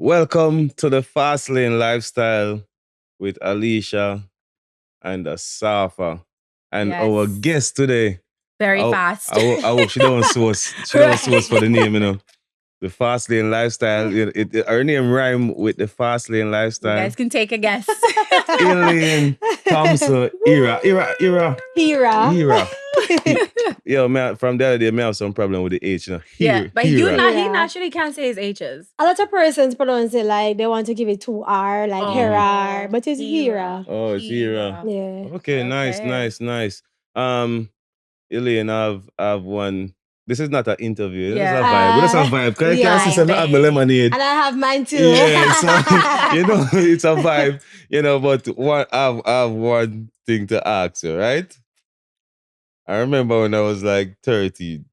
Welcome to the Fast Lane Lifestyle with Alicia and Asafa. And our guest today, Very fast. I hope she don't sue us. She don't sue us for the name, The Fast Lane Lifestyle. Her name rhyme with the Fast Lane Lifestyle. You guys can take a guess. Elaine, Thompson, Ira. Yo, man, from the other day, I have some problem with the H. But he naturally can't say his H's. A lot of persons pronounce it like they want to give it 2R, like Hera, but it's Hira. Oh, it's Hira. Yeah. Okay, nice. Elaine, I've one. This is not an interview. This is a vibe. It's a vibe. Can you see some of my lemonade? And I have mine too. Yeah, so, it's a vibe. But I have one thing to ask you, right? I remember when I was like 30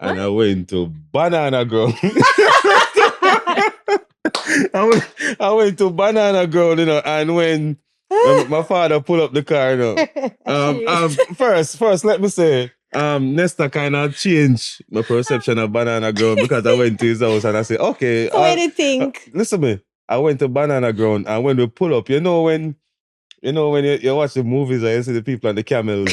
and I went to Banana Ground. I went to Banana Ground, and when my father pulled up the car, first let me say, Nesta kind of changed my perception of Banana Ground because I went to his house and I said, okay. So what do you think? Listen to me. I went to Banana Ground and when we pull up, when you watch the movies and you see the people on the camels.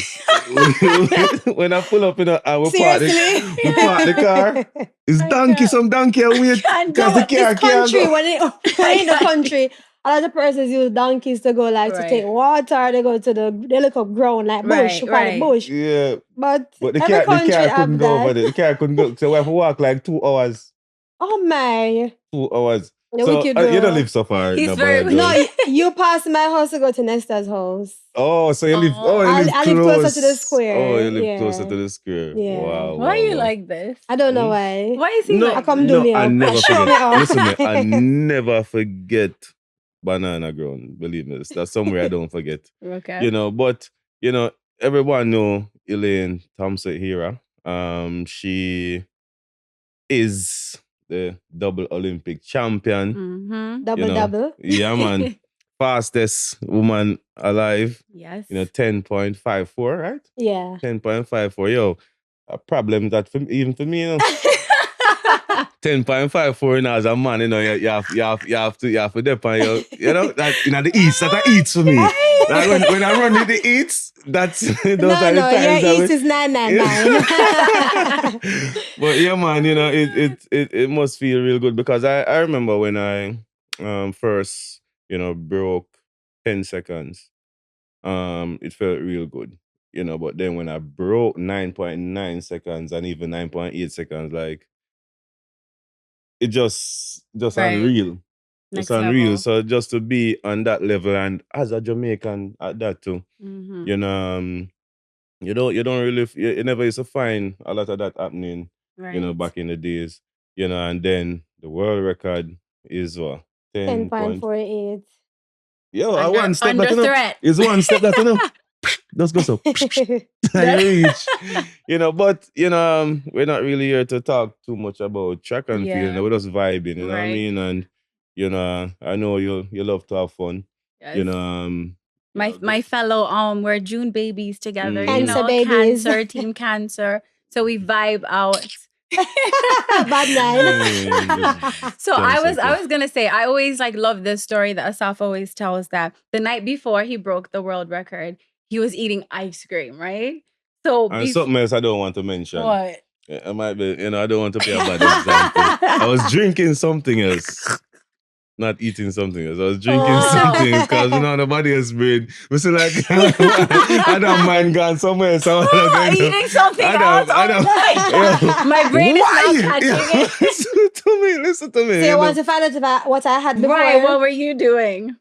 When I pull up and we park the car, it's some donkey wait because the car can't go. When in the country, a lot of persons use donkeys to go to take water. They go to they look up ground like bush, the bush. Yeah, but the car couldn't go over there. The car couldn't go, so we have to walk like 2 hours. Oh my! 2 hours. No, so you don't live so far. No, you pass my house to go to Nesta's house. Oh, so you live. I live closer to the square. Oh, you live closer to the square. Yeah. Wow. Why are you like this? I don't know why. Why is he like? I come do me I up. never Show me forget. up. Listen, man, I never forget Banana Ground. Believe me, that's somewhere I don't forget. Okay. But everyone know Elaine Thompson Hira. She is the double Olympic champion. Mm-hmm. Double. Yeah, man. Fastest woman alive. Yes. 10.54, right? Yeah. 10.54. Yo, a problem that even for me, 10.54 as a man, you have to depend on that the eats that I eats for me. Like when I run with the eats, that's those are the times. Your eats is 999. But yeah, man, it must feel real good because I remember when I first broke 10 seconds, it felt real good. But then when I broke 9.9 seconds and even 9.8 seconds, like it just unreal. It's unreal. Level. So just to be on that level and as a Jamaican at that too, Mm-hmm. you don't really you never used to find a lot of that happening, back in the days. And then the world record is what? 10.48. Yo, Under threat. It's one step that Let's go so. Reach. But we're not really here to talk too much about track and field. We're just vibing, you know what I mean? And I know you love to have fun. Yes. My fellow we're June babies together. Cancer babies. Cancer, team cancer. So we vibe out. Bad night. So I was gonna say I always love this story that Asafa always tells that the night before he broke the world record, he was eating ice cream, right? So and something else I don't want to mention. What? I might be, I don't want to be a bad example. I was drinking something else. Not eating something else. I was drinking something because nobody else brain. We say I don't mind going somewhere. So eating something else. My brain is not catching it. Listen to me. So you want to find out about what I had before? Right. What were you doing?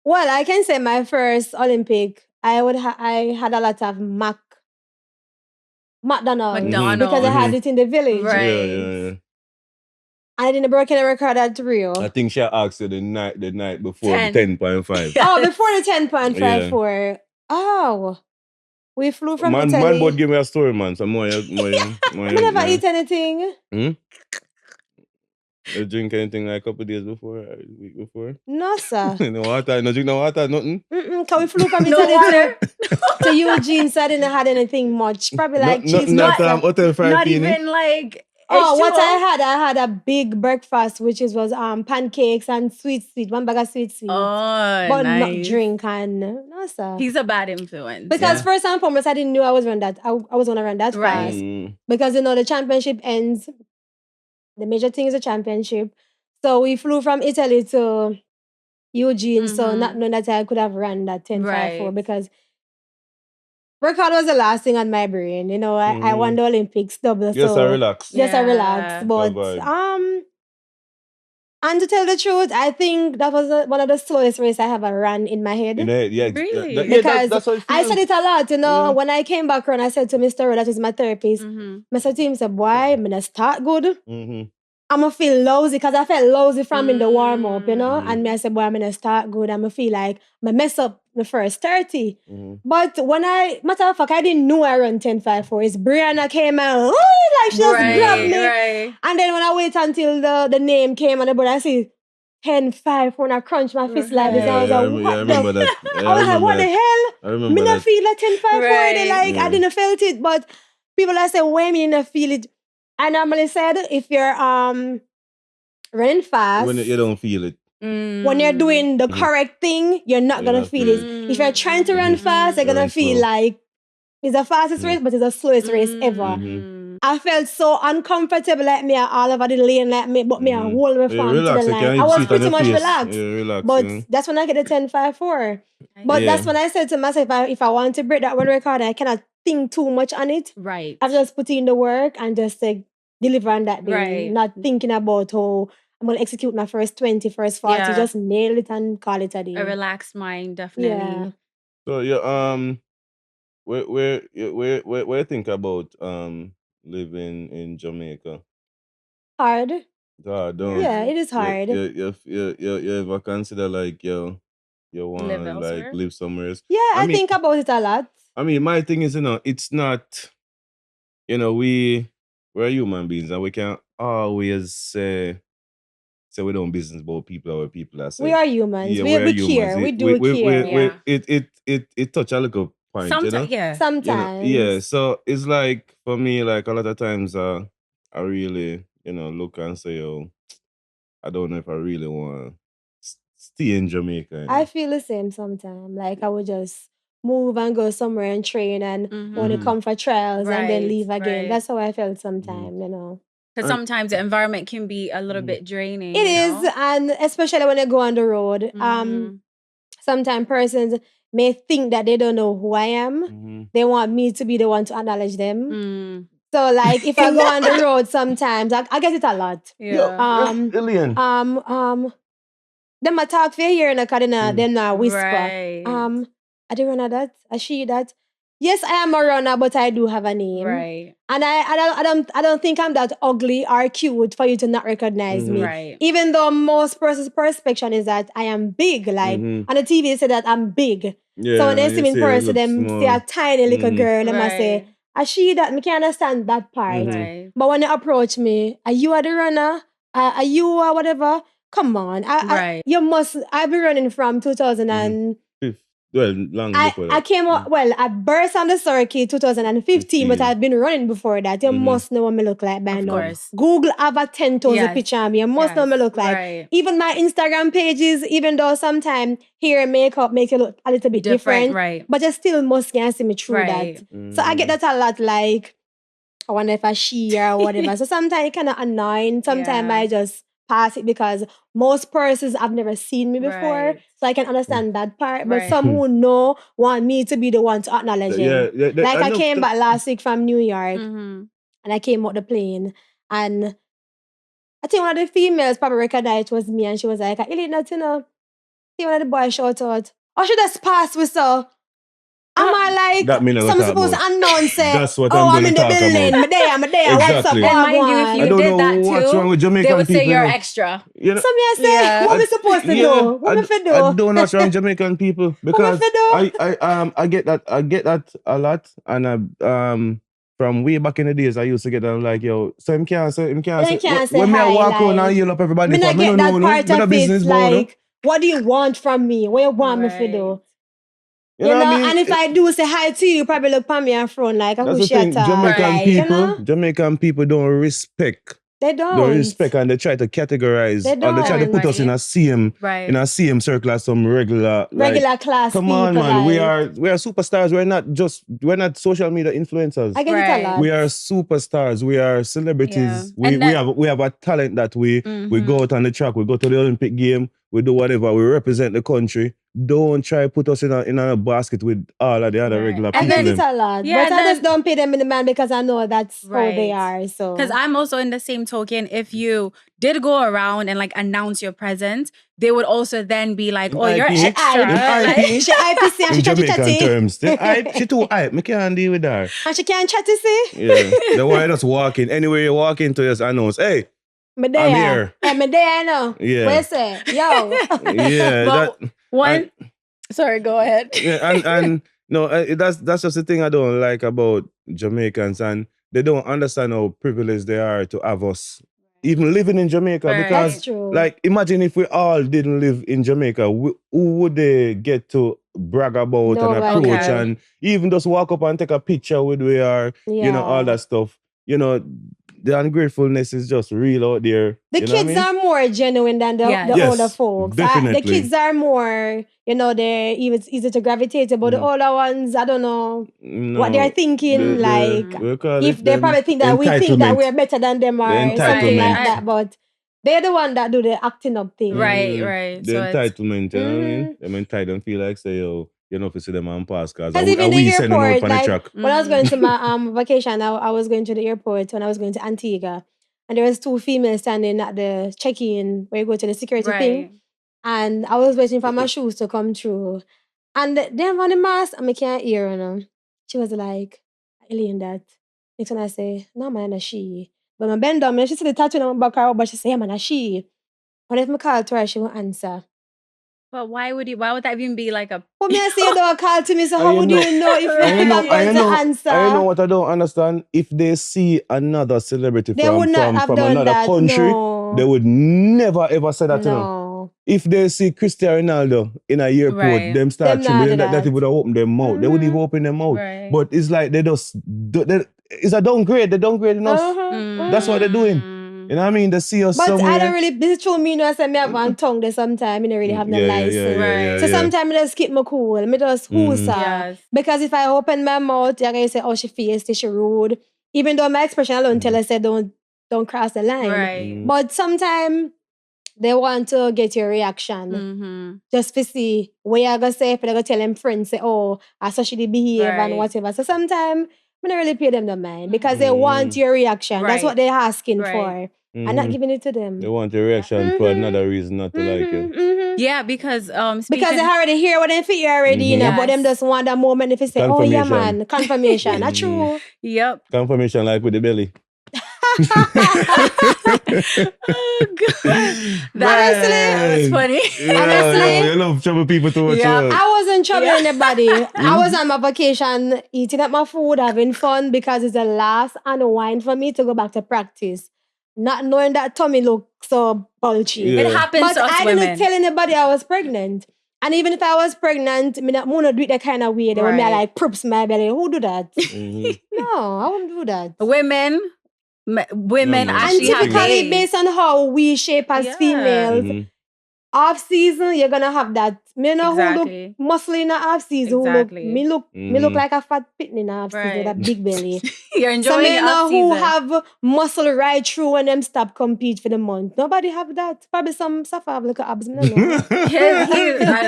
Well, I can say my first Olympic, I had a lot of McDonald's. Because I had it in the village. Right. Yeah. I didn't break any record at Rio. I think she asked you the night before 10.5. Oh, before the 10.54. Oh. We flew from Italy. Man, both give me a story, man. So more. You never eat anything. You drink anything like a couple days before, a week before? No, sir. No water? No drink no water? Nothing? Because we flew from Italy to Eugene, so I didn't have anything much. Probably like cheese. Not hotel fried Not peony? even like what I had a big breakfast, which was pancakes and sweet, one bag of sweet. Oh, but nice. not drink and no sir. He's a bad influence. Because first and foremost, I didn't know I was run that. I was gonna run that Right. fast. Because the championship ends. The major thing is the championship. So we flew from Italy to Eugene, so not knowing that I could have run that 10.54 because record was the last thing on my brain. I won the Olympics double. Yes, I relax. Yes, I relaxed. But and to tell the truth, I think that was one of the slowest races I ever ran in my head. Really? Because that's how I said it a lot, when I came back around, I said to Mr. Rowe, that is my therapist, I said to him, boy, I'm going to start good. I'm going to feel lousy because I felt lousy from in the warm-up, and I said, boy, I'm going to start good. I'm going to feel like I mess up the first 30. But when matter of fact, I didn't know I run 10.54. It's Brianna came out, like she just grabbed me. Right. And then when I wait until the name came on the board, I see 10.5 when I crunch my fist like this. I was like, what I remember that. I was like, what the hell? I remember me not feel like 10.5 right. Like I didn't felt it, but people are saying, why me not feel it? I normally said if you're running fast, when you don't feel it. When you're doing the correct thing, you're not gonna feel it. If you're trying to run fast, you're gonna feel like it's the fastest race, but it's the slowest race ever. I felt so uncomfortable like me all over the lane like me, but me I hold my farm to the line. I was pretty much relaxed. But that's when I get the 10.54. But that's when I said to myself, if I want to break that world record, I cannot think too much on it. Right. I've just put in the work and just deliver on that day. Right. Not thinking about I'm going to execute my first 20, first 40. Yeah. Just nail it and call it a day. A relaxed mind, definitely. Yeah. So where you think about living in Jamaica? Hard. Don't. Yeah, it is hard. You ever consider like you want to like live somewhere else? Yeah, I think about it a lot. I mean, my thing is, it's not, we're human beings and we can't always say we don't business about people or people are saying. We are humans. Yeah, we care. We do care. It touch a little point, sometimes, yeah. Sometimes. Yeah, so it's like, for me, like a lot of times I really, look and say, I don't know if I really want to stay in Jamaica. I feel the same sometimes. Like I would just move and go somewhere and train and want to come for trials and then leave again. That's how I felt sometimes, Because sometimes the environment can be a little bit draining. It is, and especially when I go on the road. Sometimes persons may think that they don't know who I am. They want me to be the one to acknowledge them. So like if I go on the road sometimes, I get it a lot. Yeah. Elaine. Them I talk for here and then I whisper. Right. I do run that, I she that. Yes, I am a runner, but I do have a name. Right. And I don't think I'm that ugly or cute for you to not recognize me. Right. Even though most person's perception is that I am big. Like on the TV they say that I'm big. Yeah, so when they see me in person, them see a tiny little girl, they must say, I she that, me can't understand that part. Right. But when they approach me, are you the runner? Are you whatever? Come on. You must, I've been running from 2000 and... Well, long before that. I came out, I burst on the circuit 2015, but I've been running before that. You must know what me look like by now. Of course. Google have a 10,000 picture of me. You must know what me look like. Right. Even my Instagram pages, even though sometimes hair and makeup make you look a little bit different. Right. But you still must can see me through that. So I get that a lot, like, I wonder if I she or whatever. So sometimes it's kind of annoying. Sometimes I just pass it because most persons have never seen me before. So I can understand that part. But some who know want me to be the one to acknowledge it. Yeah, like I came back last week from New York and I came out the plane and I think one of the females probably recognized it was me and she was like, Elaine, see one of the boys shout out, oh, she just passed with so. Am I like, some supposed to announce it? That's what I'm in the building. I'm there. What's up? And mind you, if you did that too, what's wrong with Jamaican they would say people, you're extra. Some me say, what we supposed to do? What we do? I don't know what's wrong with Jamaican people because I get that a lot, and from way back in the days, I used to get them like, yo, so him can't say when me I walk on and yell up everybody, me not get that part of it, business like, what do you want from me? What you want me to do? You know what I mean? And if I do say hi to you probably look at me and frown like a That's the thing. Jamaican people don't respect. They don't. Don't respect, and they try to categorize. They don't. Or they try to put us in a same circle as some regular class. Come on, man. We are superstars. We're not social media influencers. I get it a lot. We are superstars. We are celebrities. Yeah. We have a talent that we go out on the track. We go to the Olympic game. We do whatever. We represent the country. Don't try to put us in a basket with all of the other regular people. I get it a lot. Yeah, but I just don't pay them in the man because I know that's how they are. So because I'm also in the same token, if you did go around and like announce your presence, they would also then be like, oh, you're extra. In Jamaican terms. She too hype. I can't deal with her. And she can't chat to see? Yeah. The way just walking. Anywhere you walk into, just announce, hey, I'm here. I'm there, I know. Yeah. Where's it? Yo. Yeah. Sorry, go ahead. Yeah, and no, that's just the thing I don't like about Jamaicans, and they don't understand how privileged they are to have us even living in Jamaica. Because, that's true. like, imagine if we all didn't live in Jamaica, who would they get to brag about and approach and even just walk up and take a picture with we are, all that stuff. The ungratefulness is just real out there. The kids are more genuine than the older folks. Definitely. The kids are more, they're easy to gravitate to, but the older ones, I don't know what they're thinking. If they probably think that we think that we're better than them or something like that, but they're the one that do the acting up thing. Right. The entitlement, you know what I mean? Them entitled feel like say, yo, you know, if you see them on pass because even the airport, like, when I was going to my vacation, I was going to the airport when I was going to Antigua, and there was 2 females standing at the check-in where you go to the security thing, and I was waiting for my shoes to come through, and then on the mask, I can't hear her. She was like, Elaine, that. Next time I say, no man, a she. But my bend down, and she said the tattoo on my back, but she say, yeah man, a she. But if I call to her, she won't answer. But why would that even be like a... But me I say you don't call to me, so how would you know if I'm going to answer? I know what I don't understand. If they see another celebrity from another country, they would never ever say that to them. If they see Cristiano Ronaldo in a airport, them start trimming that would have opened their mouth. They wouldn't even open their mouth. But it's like it's a downgrade. They downgrade us. That's what they're doing. You know what I mean? They see us somewhere. But I don't really, this is true me, I say me have one tongue there sometimes. I don't really have no license. So sometimes I just keep my cool. I just whoosah. Because if I open my mouth, I can say, oh, she feisty, she rude. Even though my expression alone tell us say don't cross the line. But sometimes they want to get your reaction. Just to see what you're going to say. If they're going to tell them friends, say, oh, I saw she did behave and whatever. So sometimes I don't really pay them no mind because they want your reaction. That's what they're asking for. I'm not giving it to them. They want your reaction for another reason not to like you. Yeah, because they already hear what they feel already, but them just want that moment if they say, oh yeah man, confirmation. That's true. Yep. Confirmation like with the belly. Oh God. That was funny. Honestly. You love trouble people too much. I wasn't troubling anybody. I was on my vacation eating up my food, having fun because it's the last unwind for me to go back to practice. Not knowing that tummy look so bulgy. It happens to us women. But I didn't tell anybody I was pregnant. And even if I was pregnant, I not do it that kind of way. They would be like, proops my belly. Who do that? No, I wouldn't do that. Women actually and typically based on how we shape as females, off season you're gonna have that. Me know who look muscly in the off season. Me look like a fat pitney in the off season with a big belly. You're enjoying the off season. Who have muscle right through when them stop compete for the month. Nobody have that. Probably some Asafa have like abs. I don't know.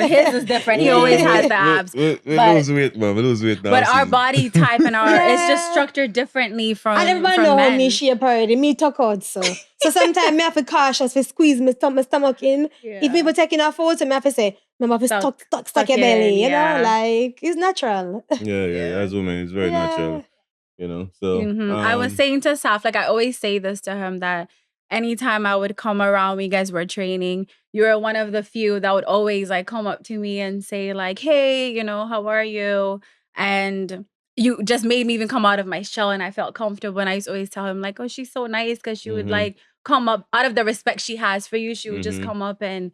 His is different. He always has the abs. We lose weight, man. We lose weight now. But our body type and it's just structured differently from and everybody know how me shape already. Me talk out so. So sometimes me have to cautious to squeeze my stomach in. If people taking a photo, me have to say, remember to stuck your belly. You know, like it's natural. Yeah. As women, it's very natural. You know, so I was saying to Saf, like I always say this to him that anytime I would come around when you guys were training, you were one of the few that would always like come up to me and say like, hey, you know, how are you? And you just made me even come out of my shell and I felt comfortable. And I used to always tell him like, oh, she's so nice because she would like come up out of the respect she has for you. She would just come up and,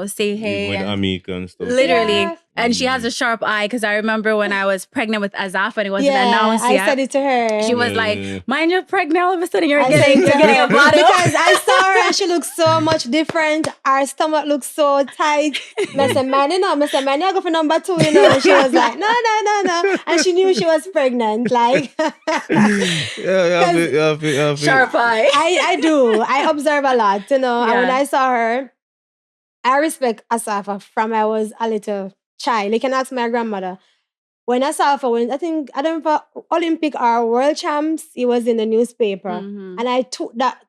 say Even hey. with And Amika and stuff. literally. Yeah. And she has a sharp eye because I remember when I was pregnant with Asafa and it wasn't announced I yet. said it to her. She was like, mind you're pregnant, all of a sudden you're I said getting it to her a bottle. because I saw her and she looked so much different. Her stomach looked so tight. I said, man, you go for number 2, And she was like, no. And she knew she was pregnant. Like, Sharp eye. I do. I observe a lot, And when I saw her, I respect Asafa from I was a little child. You can ask my grandmother. When Asafa went, I don't know if Olympic or World Champs, it was in the newspaper. Mm-hmm. And I took that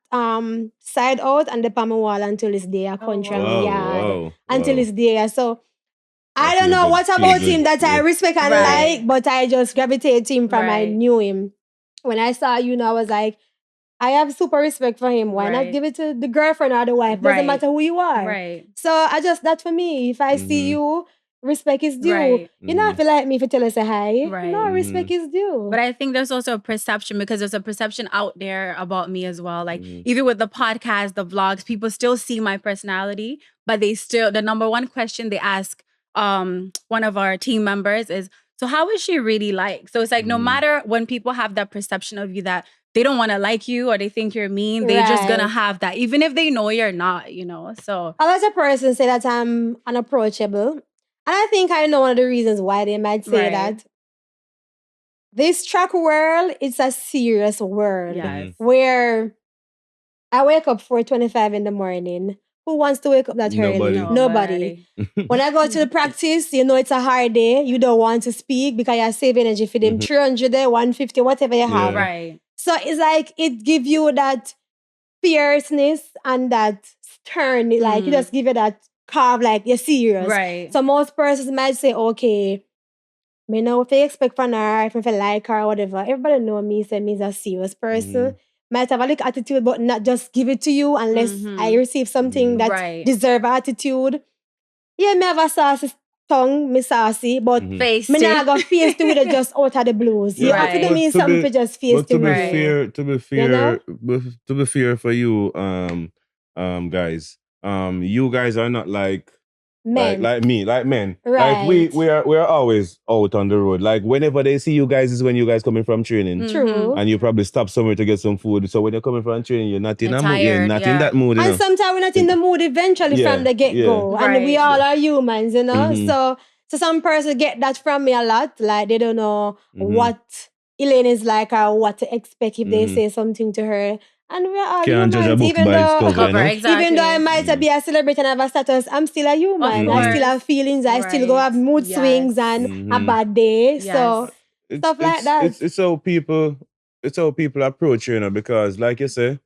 side out and the palm wall until this day. I country wow. yard. Until this day. So I That's don't know good. what Feel about good. him that I respect and like, but I just gravitate to him from I knew him. When I saw you, I was like, I have super respect for him. Why not give it to the girlfriend or the wife? Doesn't matter who you are. Right. So I just, that for me, if I see you, respect is due. You know, I feel like me if you tell us a hi. Right. No, respect is due. But I think there's also a perception because there's a perception out there about me as well. Like even with the podcast, the vlogs, people still see my personality, but the number one question they ask one of our team members is, so how is she really like? So it's like no matter when people have that perception of you that they don't want to like you or they think you're mean, they're just gonna have that, even if they know you're not, So a lot of person say that I'm unapproachable. And I think I know one of the reasons why they might say that. This track world is a serious world. Yes. Where I wake up 4:25 in the morning. Who wants to wake up that early? Nobody. When I go to the practice, it's a hard day. You don't want to speak because you save energy for them 300 there, 150, whatever you have. Right. So it's like it gives you that fierceness and that stern. Like you just give it that carve, like you're serious. Right. So most persons might say, okay, me know if they expect from her, if I like her or whatever. Everybody know me, say me is a serious person. Might have a little attitude, but not just give it to you unless I receive something that deserve attitude. Yeah, me have a saucy tongue, me saucy, but face me not go face to it just out of the blues. You have to do me something to just face to me. To be fair for you, guys, you guys are not like men. Like me, like men. Right. Like we are always out on the road. Like whenever they see you guys is when you guys coming from training. True. And you probably stop somewhere to get some food. So when you're coming from training, you're not in a mood. You're not in that mood. And sometimes we're not in the mood eventually from the get-go. And we all are humans, So some person get that from me a lot. Like they don't know what Elaine is like or what to expect if they say something to her. And we're all Can't judge a humans, book even by its though cover, even though I might be a celebrity and have a status, I'm still a human. I still have feelings. I still go have mood swings and a bad day. So stuff like that. It's how people approach you, because like you say,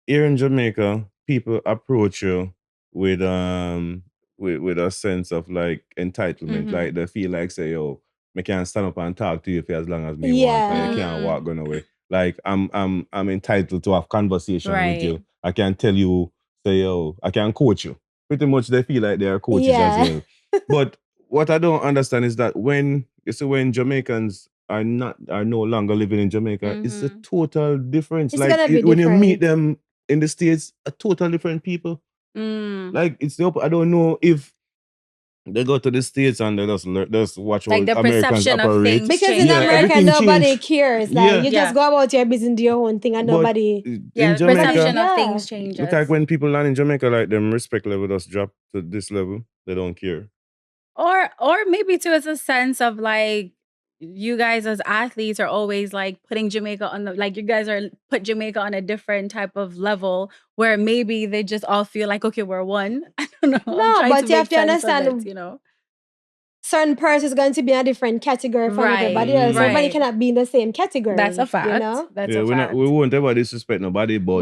here in Jamaica, people approach you with a sense of like entitlement. Like they feel like say, yo, I can't stand up and talk to you for as long as me want. And you can't walk going away. Like I'm entitled to have conversation with you. I can tell you, say, yo, I can coach you. Pretty much they feel like they are coaches as well. But what I don't understand is that when Jamaicans are no longer living in Jamaica, it's a total difference. It's like gonna be when you meet different. them in the States, a total different people. Like it's I don't know if they go to the States and they just watch like all the Americans perception of operate. things because change. in America everything nobody change. cares. Like you just go about your business and do your own thing and nobody. In Jamaica, perception of things changes. It's like when people land in Jamaica, like them respect level just drop to this level. They don't care. Or maybe too, it's a sense of like you guys as athletes are always like putting Jamaica on the, like you guys are put Jamaica on a different type of level where maybe they just all feel like, okay, we're one. I don't know. No, but you have to understand, it, certain person is going to be in a different category from everybody else. Everybody cannot be in the same category. That's a fact. That's a fact. We won't ever disrespect nobody, but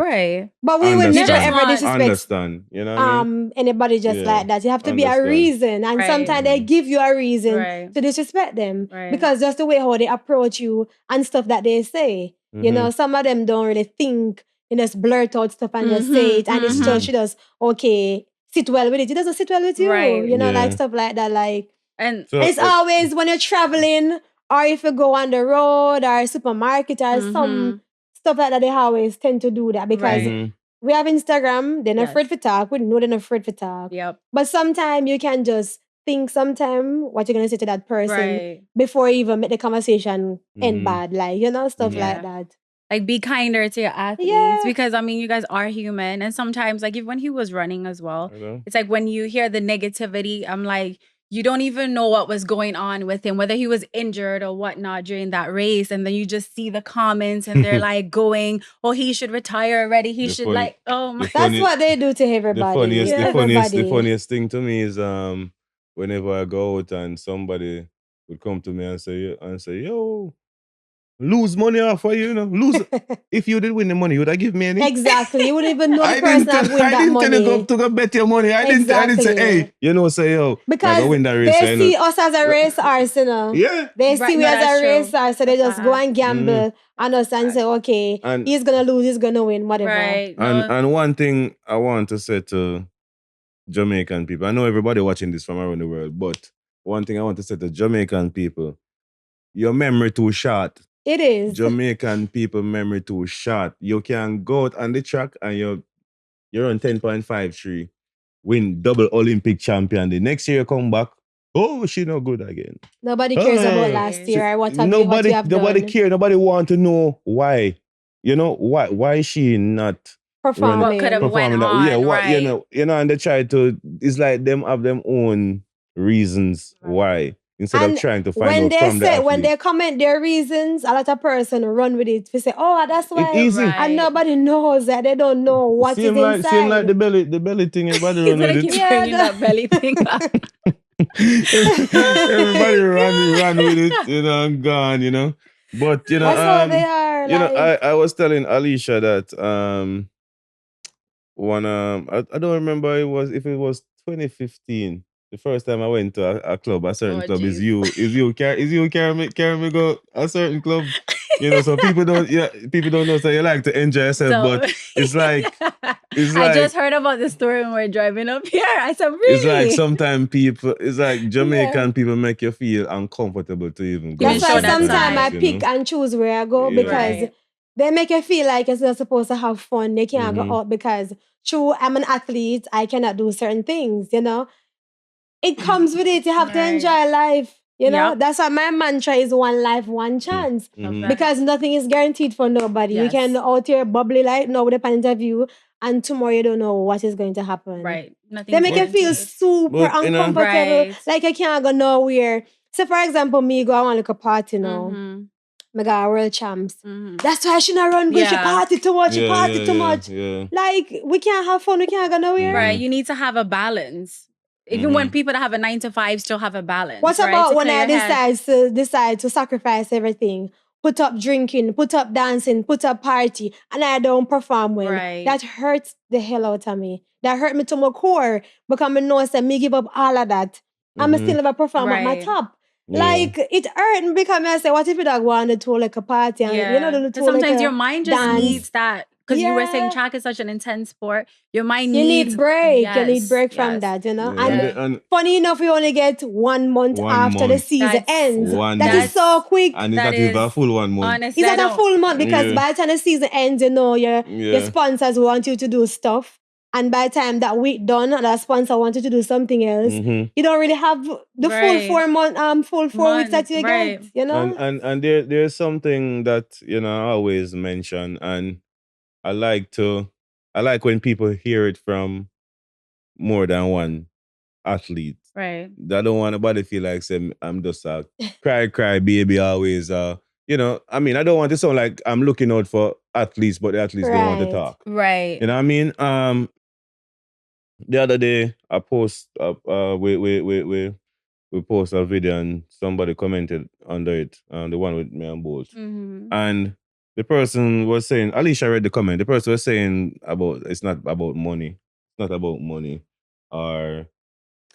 but we will never ever disrespect. Understand, you know what I mean? Anybody just like that. You have to be a reason, and sometimes they give you a reason to disrespect them because just the way how they approach you and stuff that they say. You know, some of them don't really think. You just blurt out stuff and just say it, and it's just she does okay. Sit well with it. It doesn't sit well with you. You know, like stuff like that. Like. And so, it's always when you're traveling or if you go on the road or supermarket or some stuff like that, they always tend to do that because we have Instagram, they're not afraid to talk. We know they're not afraid to talk. Yep. But sometimes you can just think sometime what you're gonna say to that person before you even make the conversation end bad. Like, stuff like that. Like, be kinder to your athletes because, I mean, you guys are human. And sometimes, like, even when he was running as well, it's like when you hear the negativity, I'm like, you don't even know what was going on with him, whether he was injured or whatnot during that race. And then you just see the comments and they're like going, oh, he should retire already. He should oh my. That's what they do to everybody. The funniest thing to me is whenever I go out and somebody would come to me and say, yo, lose money off of you, lose. If you did win the money, would I give me any? Exactly. You wouldn't even know the person that win that money. I didn't tell you to go bet your money. I didn't say, hey, say, yo, because I go win that race. They see us as a race arsenal. Yeah. They see we as a racer, so they just go and gamble on us and say, okay, he's going to lose, he's going to win, whatever. Right. And one thing I want to say to Jamaican people, I know everybody watching this from around the world, but one thing I want to say to Jamaican people, your memory too short. It is. Jamaican people memory too short. You can go out on the track and you're on 10.53, win double Olympic champion. The next year you come back, oh, she no good again. Nobody cares about last year or what you have done. Nobody cares. Nobody want to know why. Why is she not performing? What could have went on, right. And they try to, it's like them have them own reasons why. Instead of trying to find out from the athlete. When they comment their reasons, a lot of person run with it. They say, oh, that's why. It's easy. Right. And nobody knows that. They don't know what is inside. Seem like the belly thing. Everybody run with it. Bringing that belly thing up. Everybody run with it, and gone, But, that's how they are. I was telling Alicia that I don't remember if it was 2015. The first time I went to a club, a certain club, is you carry me go a certain club. So people don't know. So you like to enjoy yourself, but it's like I just heard about the story when we're driving up here. I said, really? It's like sometimes it's like Jamaican people make you feel uncomfortable to even go. That's why sometimes I pick and choose where I go because they make you feel like you're not supposed to have fun. They can't go out because I'm an athlete. I cannot do certain things. It comes with it. You have to enjoy life. That's why my mantra is one life, one chance. Because nothing is guaranteed for nobody. You can out here bubbly like now with a point of view, and tomorrow you don't know what is going to happen. Right. Nothing. They make you feel super uncomfortable. Like I can't go nowhere. So for example, me go, I want to look a party now. I got world champs. That's why I shouldn't run because she party too much. She party too much. Yeah. Like we can't have fun. We can't go nowhere. Right. You need to have a balance. Even when people that have a 9-to-5 still have a balance. What about when I decide to sacrifice everything? Put up drinking, put up dancing, put up party, and I don't perform well. Right. That hurts the hell out of me. That hurt me to my core because I know that me give up all of that. I'm still never perform at my top. Yeah. Like, it hurt me because I say, what if you don't want to like a party? And, sometimes your mind just needs that. Because you were saying track is such an intense sport. Your mind needs... You need break. Yes, you need break from that, Yeah. And funny enough, we only get 1 month after the season ends. That is so quick. And it's not even a full 1 month. Honestly, it's not a full month because by the time the season ends, your sponsors want you to do stuff. And by the time that week done, the sponsor wants you to do something else. You don't really have the full 4 month, full 4 weeks that you get, And there's something that, I always mention, and I like when people hear it from more than one athlete. Right. I don't want nobody feel like say I'm just a cry baby always. I mean, I don't want to sound like I'm looking out for athletes, but the athletes don't want to talk. Right. You know what I mean? The other day I post we post a video and somebody commented under it, the one with me and Bolt. And the person was saying, Alicia read the comment, the person was saying it's not about money. It's not about money. Or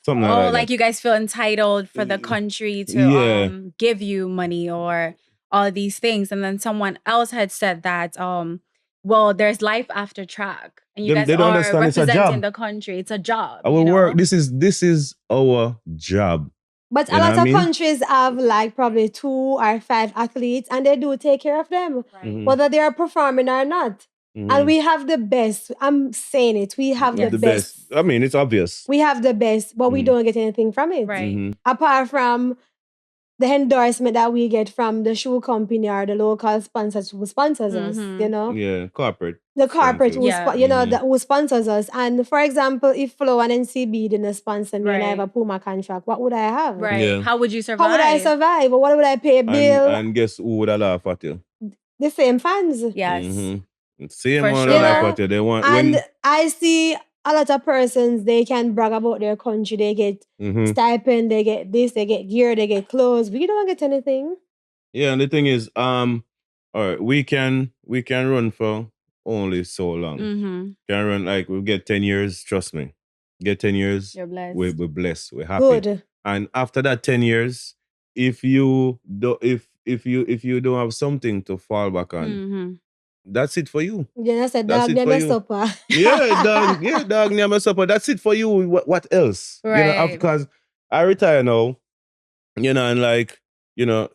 something like that. Like you guys feel entitled for the country to give you money or all these things. And then someone else had said that, well, there's life after track. And you guys are representing the country. It's a job. Our work, this is our job. But a lot of countries have like probably 2 or 5 athletes and they do take care of them, whether they are performing or not. And we have the best. I'm saying it. We have the best. I mean, it's obvious. We have the best, but we don't get anything from it. Right. Apart from the endorsement that we get from the shoe company or the local sponsors who sponsors us, you know? Yeah, corporate. The corporate who, sponsors. who sponsors us. And for example, if Flow and NCB didn't sponsor me and I have a Puma contract, what would I have? Right. Yeah. How would you survive? How would I survive? Or what would I pay a bill? And guess who would laugh at you? The same fans. Yes. Same For one sure. laugh at you. They want And I see a lot of persons, they can brag about their country. They get stipend, they get this, they get gear, they get clothes. We don't get anything. Yeah, and the thing is, all right, we can run for only so long. Can run like we get 10 years, trust me. Get 10 years. You're blessed. We're blessed. We're happy. Good. And after that 10 years, if you don't have something to fall back on, that's it for you. Yeah, I said, That's dog, it for never you. supper. Dog, never supper. That's it for you. What else? Right. You know, because I retire now, you know, and like, you know,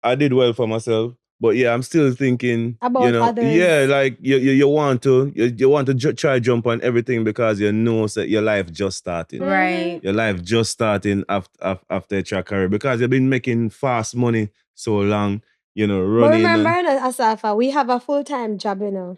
I did well for myself, but yeah, I'm still thinking About you know, others. yeah, like you want to try jump on everything because you know that your life just starting. Right. Your life just starting after your career because you've been making fast money so long, you know, running. But remember, Asafa, we have a full-time job, you know.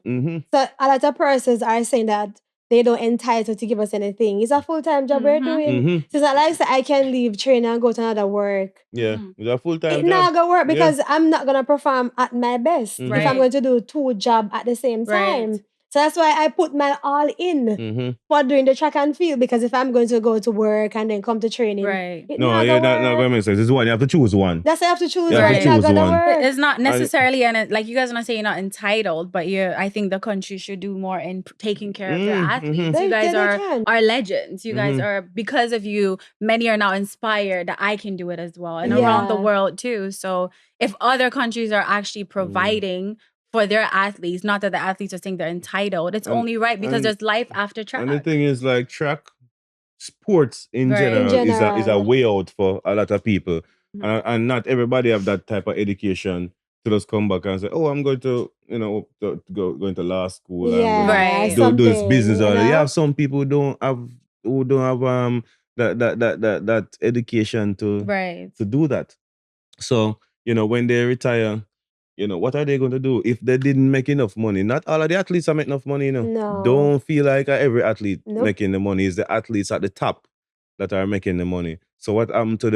So a lot of persons are saying that they don't entitled to give us anything. It's a full-time job we're doing. So it's not like I can leave training and go to another work. Yeah, it's a full-time It's job. not gonna work because I'm not gonna perform at my best if I'm Right. going to do 2 jobs at the same time. Right. So that's why I put my all in for doing the track and field, because if I'm going to go to work and then come to training, Right. it No, not yeah, gonna not work. gonna make sense. It's one. You have to choose one. That's why I have to choose. You have to It's not choose gonna one. work. It's not necessarily, and like you guys are not saying you're not entitled, but I think the country should do more in taking care of their athletes. You guys are legends. You guys are, because of you, many are now inspired that I can do it as well, and around the world too. So if other countries are actually providing for their athletes, not that the athletes are saying they're entitled, it's only right because there's life after track. And the thing is, like, track sports in Right. general, is a way out for a lot of people. And not everybody have that type of education to just come back and say, oh, I'm going to, you know, go into law school and Right. do this something, business. you Or know? you have some people who don't have that education to do that. So, you know, when they retire, you know, what are they going to do if they didn't make enough money? Not all of the athletes are making enough money, you know. No. Don't feel like every athlete Nope. making the money. It's the athletes at the top that are making the money. So what happened to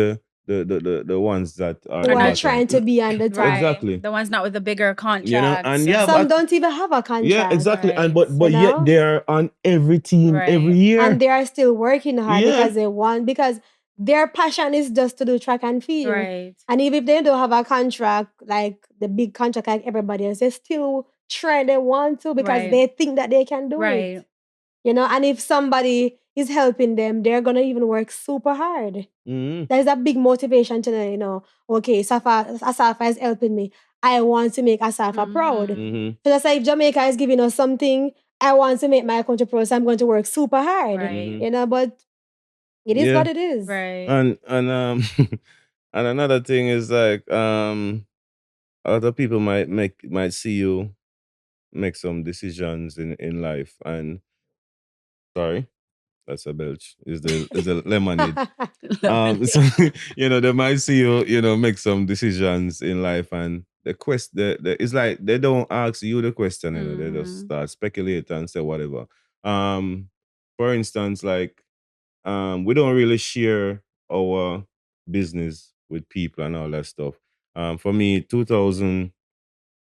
the ones that are Who are bottom? trying to be on the top. Right. Exactly. The ones not with the bigger contracts. You know, and Some don't even have a contract. yeah, exactly. And Right. but You know? yet they're on every team Right. every year. And they are still working hard Yeah. because they want, because their passion is just to do track and field. Right. And even if they don't have a contract, like the big contract like everybody else, they still try, they want to, because Right. they think that they can do Right. it. You know, and if somebody is helping them, they're gonna even work super hard. There's a big motivation to them, you know, okay, Asafa is helping me. I want to make Asafa proud. So that's like if Jamaica is giving us something, I want to make my country proud, so I'm going to work super hard. Right. You know, but it is what it is. Right. And and another thing is like other people might see you make some decisions in life, and sorry, that's a belch. Is the lemonade. So, you know, they might see you, you know, make some decisions in life, and it's like they don't ask you the question, you know, they just start speculate and say whatever. For instance, like we don't really share our business with people and all that stuff. For me, 2000,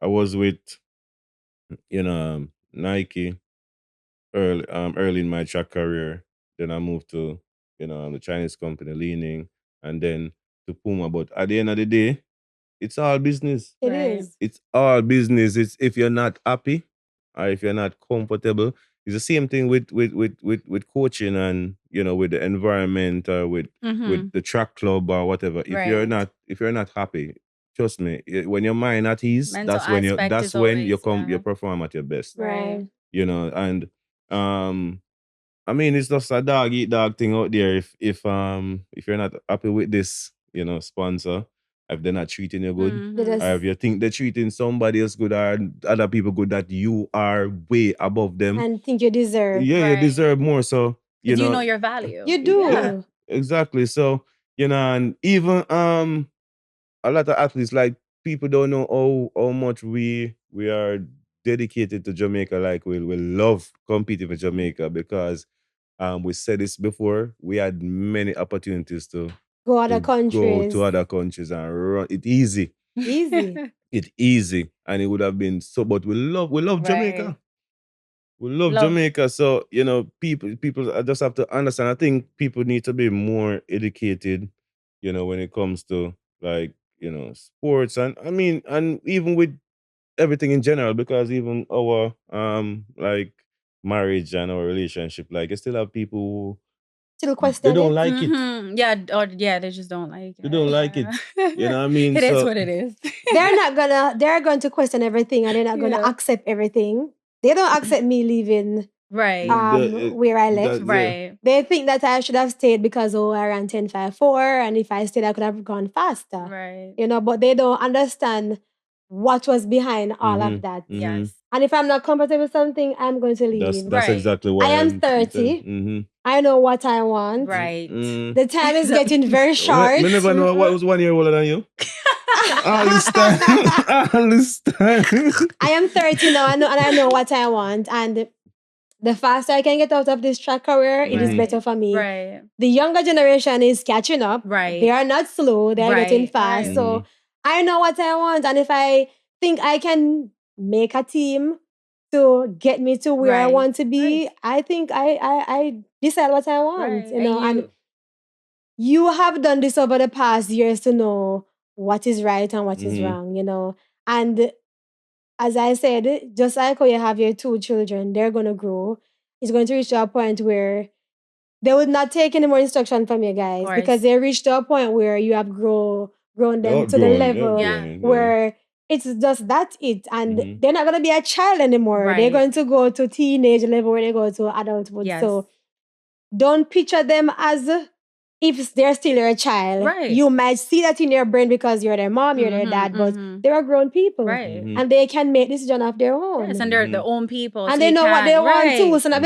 I was with, you know, Nike early in my track career. Then I moved to, you know, the Chinese company leaning, and then to Puma. But at the end of the day, it's all business. It Right. is. It's all business. It's if you're not happy or if you're not comfortable. It's the same thing with coaching and, you know, with the environment or with the track club or whatever. If you're not happy, trust me, when your mind at ease, Mental that's when aspect that's is when you always, you perform at your best. Right. You know, and I mean, it's just a dog eat dog thing out there. If you're not happy with this, you know, sponsor, if they're not treating you good, Mhm. or if you think they're treating somebody else good or other people good, that you are way above them. And think you deserve. Yeah, you Right. deserve more. So, you Because you know know, your value. You do. yeah, exactly. So, and even a lot of athletes, like, people don't know how much we are dedicated to Jamaica. Like, we love competing for Jamaica because we said this before, we had many opportunities to Go other go countries. to other countries and run it easy. Easy. It easy, and it would have been so. But we love Jamaica. Right. We love Love. Jamaica. So, people just have to understand. I think people need to be more educated, when it comes to, like, sports, and I mean, and even with everything in general, because even our like marriage and our relationship, like, you still have people who Still they question don't it. like it. Yeah, or they just don't like it. They don't like it. You know what I mean? It is So what it is. They're going to question everything, and they're not going to Yeah. accept everything. They don't accept me leaving Right. where I left. Right. They think that I should have stayed because I ran 10.54, and if I stayed, I could have gone faster. Right. But they don't understand what was behind all of that. Yes. And if I'm not comfortable with something, I'm going to leave. That's Right. exactly why I am 30. I know what I want. Right. The time is getting very short. Me never know what was 1 year older than you. All this time. All this time. I am 30 now, and I know what I want. And the faster I can get out of this track career, it is better for me. Right. The younger generation is catching up. Right. They are not slow. They are getting fast. Right. So I know what I want. And if I think I can make a team to get me to where I want to be, I think I decide what I want. And you have done this over the past years to know what is right and what is wrong. And as I said, just like how you have your 2 children, they're going to grow. It's going to reach to a point where they would not take any more instruction from you guys, because they reached to a point where you have grown them to the level where it's just that's it. And they're not going to be a child anymore. They're going to go to teenage level where they go to adulthood. Yes. So don't picture them as if they're still your child. Right. You might see that in your brain because you're their mom, you're their dad, but they're grown people. Right. And they can make decision of their own. Yes, and they're their own people. And so they you know what they can't- want too. So not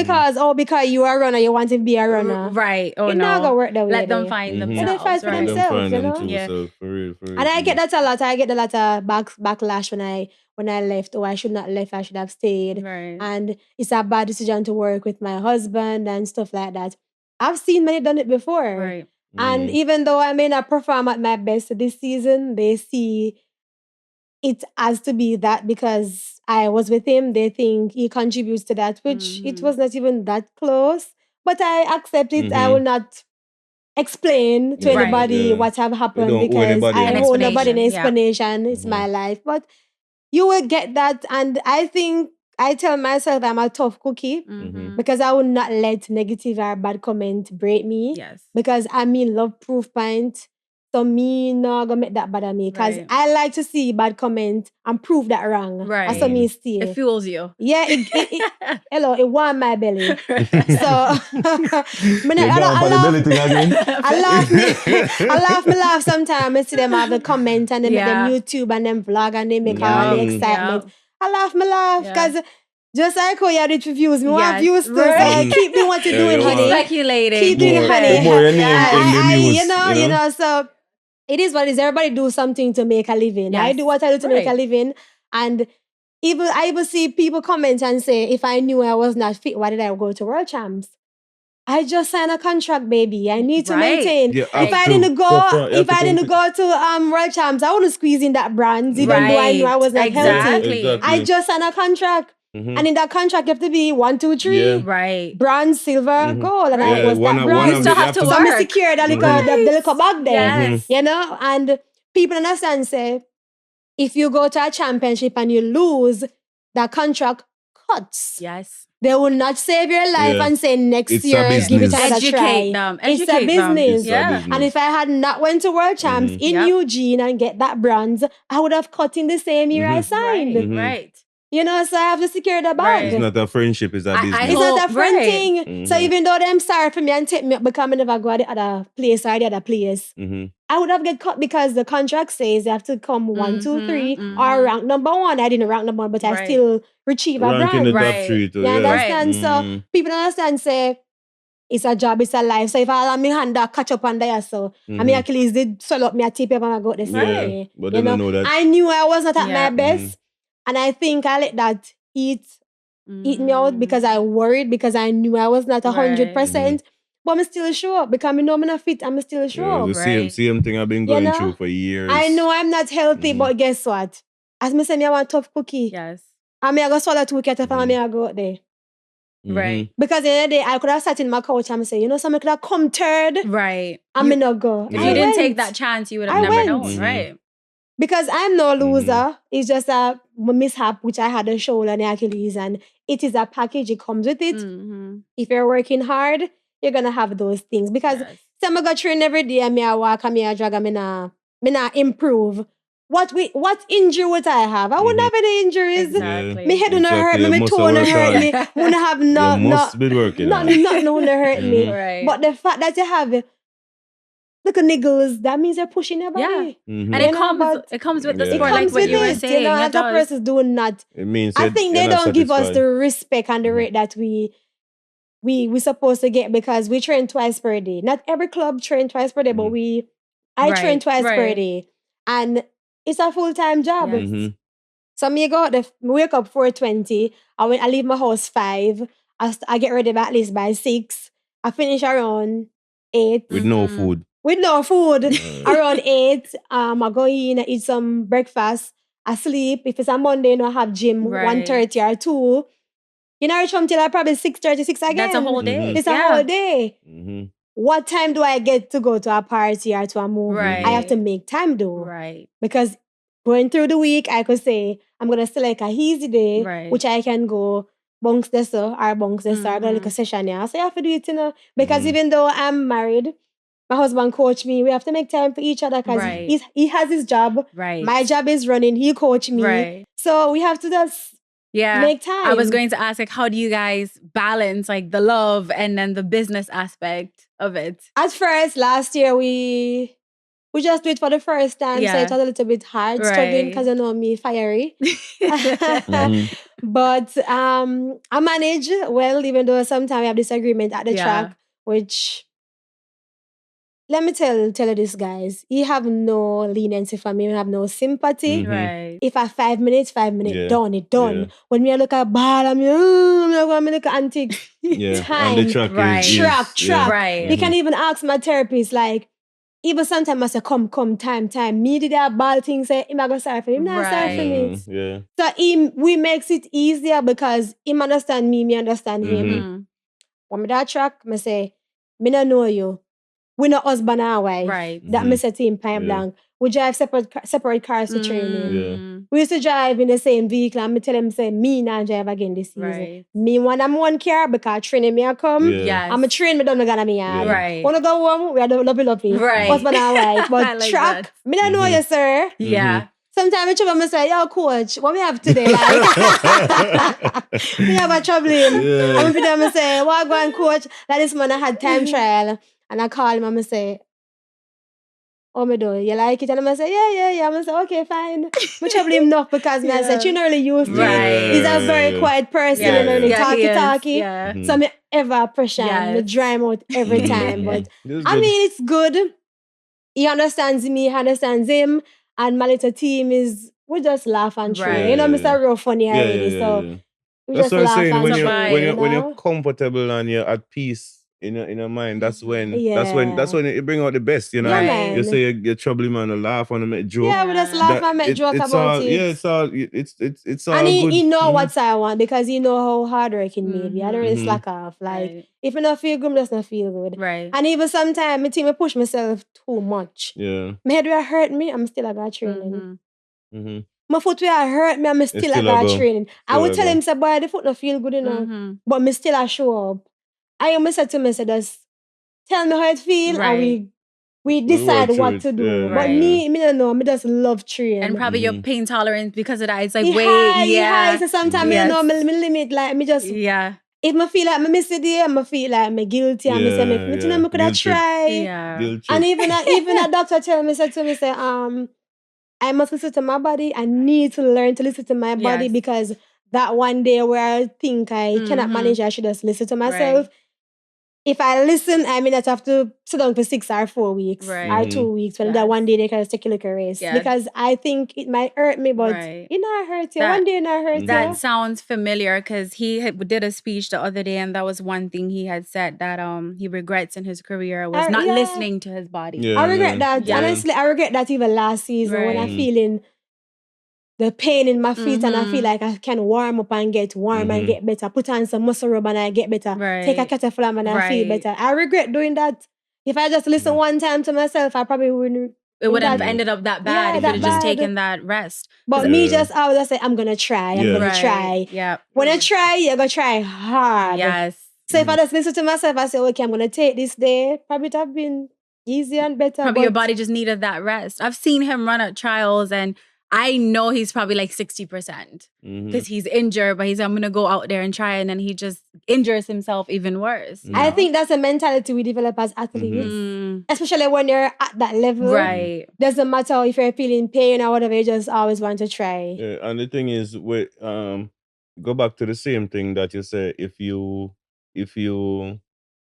because you are a runner, you want to be a runner. Right. Oh It's no. not gonna work that way. Let them find themselves. Let them fight for right. themselves, you know? Too, Yeah. so for real. And I get that a lot. I get a lot of backlash when I left. Oh, I should not left. I should have stayed. Right. And it's a bad decision to work with my husband and stuff like that. I've seen many done it before. Right. And even though I may not perform at my best this season, they see it as to be that because I was with him. They think he contributes to that, which it was not even that close. But I accept it. I will not explain to Right. anybody what have happened don't owe because anybody I an owe nobody an explanation. explanation. It's my life. But you will get that. And I think I tell myself I'm a tough cookie because I will not let negative or bad comment break me. Yes. Because I mean love proof point. So me not gonna make that bad at me. Because Right. I like to see bad comment and prove that wrong. Right. And so me stay. It fuels you. Yeah, hello, it warm my belly. So You down for the belly thing again? I laugh sometimes. I see them have a comment and they make them YouTube and them vlog and they make all the excitement. I laugh because just like how you did reviews, me want views too. So keep doing what you're doing, honey. Speculating. Keep doing it, honey. The more your name in the news, you know, so it is what it is. Everybody do something to make a living. Yes. I do what I do to make a living. And I even see people comment and say, if I knew I was not fit, why did I go to World Champs? I just signed a contract, baby. I need to maintain. Yeah, if I didn't go to World Champs, I wouldn't squeeze in that bronze, even though I knew I was not healthy. Exactly. I just signed a contract. And in that contract, you have to be 1, 2, 3. Yeah. Right. Bronze, silver, gold. And I was that bronze. You still have to So work. I secured the little bag there. Yes. You know? And people understand, say, if you go to a championship and you lose, that contract cuts. Yes. They will not save your life and say next It's year, a give it business. another Educate try. them. It's a Educate them. business. It's a Yeah. business. And if I had not went to World Champs in Eugene and get that bronze, I would have cut in the same year I signed. Right. You know, so I have to secure the bag. It's not a friendship, it's a business. It's not a friend thing. Mm-hmm. So even though them sorry for me and take me up because I never go to the other place or the other place, I would have get cut because the contract says they have to come 1, 2, 3 or rank number 1. I didn't rank number 1, but I still retrieve a rank in brand. the top 3 too. You understand? So people understand, say, it's a job, it's a life. So if I allow me hand that catch up on there, so I mean Achilles did swell up me a tip when I got this way. But they don't know that. I knew I was not at my best. And I think I let that eat me out because I worried, because I knew I was not 100%. But I'm still show up because I know I'm not fit. I'm still show up. The same thing I've been going through for years. I know I'm not healthy, but guess what? As me say, me I want tough cookie. Yes. I mean, I go swallow 2 cat if I me I go out there. Because the other day I could have sat in my couch and say, you know, somebody could have come third. I me not go. If you didn't take that chance, you would have never known, right? Because I'm no loser. It's just a mishap which I had a shoulder and Achilles, and it is a package. It comes with it. If you're working hard, you're gonna have those things. Because some I go train every day and me I walk and me I drag and me nah improve. What injury would I have? I wouldn't have any injuries. Exactly. My head don't hurt me, my toe don't hurt me. Wouldn't have nothing don't hurt me. Right. But the fact that you have look at niggles, that means they're pushing your body. And it comes with the sport, like what you were saying. You know, other persons do not. It means I think they don't give us the respect and the rate that we supposed to get, because we train twice per day. Not every club train twice per day, but I train twice per day. And it's a full-time job. So me wake up 4:20. I leave my house 5. I get ready at least by 6. I finish around 8. With no food. Around 8. I go in, I eat some breakfast. I sleep. If it's a Monday, I have gym 1:30 or 2. You know, I reach home till I probably 6:36 again. That's a whole day. It's a whole day. What time do I get to go to a party or to a movie? I have to make time though. Because going through the week, I could say, I'm going to select a easy day, which I can go bunks this or bunks this or go like a session here. So I have to do it, you know. Because even though I'm married, my husband coach me. We have to make time for each other because he has his job. My job is running. He coach me. So we have to just make time. I was going to ask, like, how do you guys balance like the love and then the business aspect of it? At first, last year, we just do it for the first time. So it was a little bit hard, struggling because you know me, fiery. But I manage well, even though sometimes we have disagreement at the track, which... Let me tell you this, guys. You have no leniency for me. You have no sympathy. If I 5 minutes, done. When me look at ball, I'm look at antics. Time. And the track track. You can even ask my therapist, like, even sometimes I say, come, time. Me did that ball thing, say, I'm not going to sorry for him. Not sorry for me. So we makes it easier because him understand me understand him. When me that track, I say, me not know you. We're not husband and wife. That me say to him point blank. We drive separate cars to training. We used to drive in the same vehicle and me tell him, say, me not drive again this season. Me when I'm one car because training me I come. I'm a train me done me gonna me yard. Wanna go home, we are lovely. Husband and wife. But like track, that. Me don't know you, sir. Sometimes I trouble me say, yo, coach, what we have today? Like, we have a trouble him. I'm for them say, what go on, coach? Like this man I had time trial. And I call him and I say, oh, me do, you like it? And I say, yeah. I'm say, okay, fine. I trouble him enough because I said, you not really used to it. He's a very quiet person, you know, really talky. So me ever pressure him, me dry him out every time. But I mean, it's good. He understands me, he understands him. And my little team we just laugh and try. You know, Mr. Real funny already. So we that's just what laugh I'm saying. and When you're comfortable and you're at peace in your mind, that's when it bring out the best, you know. You say you're troubling man and laugh and make joke. Yeah, we just laugh and make joke about it. Yeah, it's all and good. he know what I want because he know how hardworking me be. I don't really slack off. Like if I not feel good, I just not feel good. And even sometimes I think I push myself too much. My head will hurt me, I'm still a got training. My foot will hurt me, I'm still a got training. I would tell him, say, boy, the foot not feel good enough. But me still a show up. I said to me, just tell me how it feel and we We'll decide work through what it. to do. Yeah, But Right. me don't know. Me just love train. And probably your pain tolerance because of that. It's like It way, high, yeah. So sometimes me Yes. know me limit. Like me just Yeah. if I feel like I miss the day, I feel like I'm guilty. And I say, me, you know, me could have Guilt trip. try. Yeah. Guilt trip. And even a doctor tell me, said to me, say, I must listen to my body. I need to learn to listen to my body Yes. because that one day where I think I cannot manage, I should just listen to myself. Right. If I listen, I mean, I have to sit down for 6 or 4 weeks Right. or 2 weeks. When Yes. that one day they can just take a look at rest. Yes. Because I think it might hurt me, but Right. it not hurt you. That- One day it not hurt That you. sounds familiar because he did a speech the other day, and that was one thing he had said that he regrets in his career was not Yeah. listening to his body. Yeah, I regret that. Yeah. Honestly, I regret that even last season when I'm Right. feeling the pain in my feet and I feel like I can warm up and get warm and get better. Put on some muscle rub and I get better. Take a Right. cataplam and I feel Right. better. I regret doing that. If I just listen one time to myself, I probably wouldn't. It wouldn't have that- ended up that bad Yeah, if that you'd have just bad. taken that rest. But me just I was say I'm gonna try. I'm Yeah. gonna Right. try. Yeah. When I try, you're gonna try hard. Yes. So if I just listen to myself, I say, okay, I'm gonna take this day. Probably it have been easier and better. Probably your but- body just needed that rest. I've seen him run at trials and I know he's probably like 60% because he's injured, but he's I'm gonna go out there and try, and then he just injures himself even worse. you I know? think that's a mentality we develop as athletes, especially when you're at that level. Right. Doesn't matter if you're feeling pain or whatever, you just always want to try. Yeah, and the thing is, go back to the same thing that you said. If you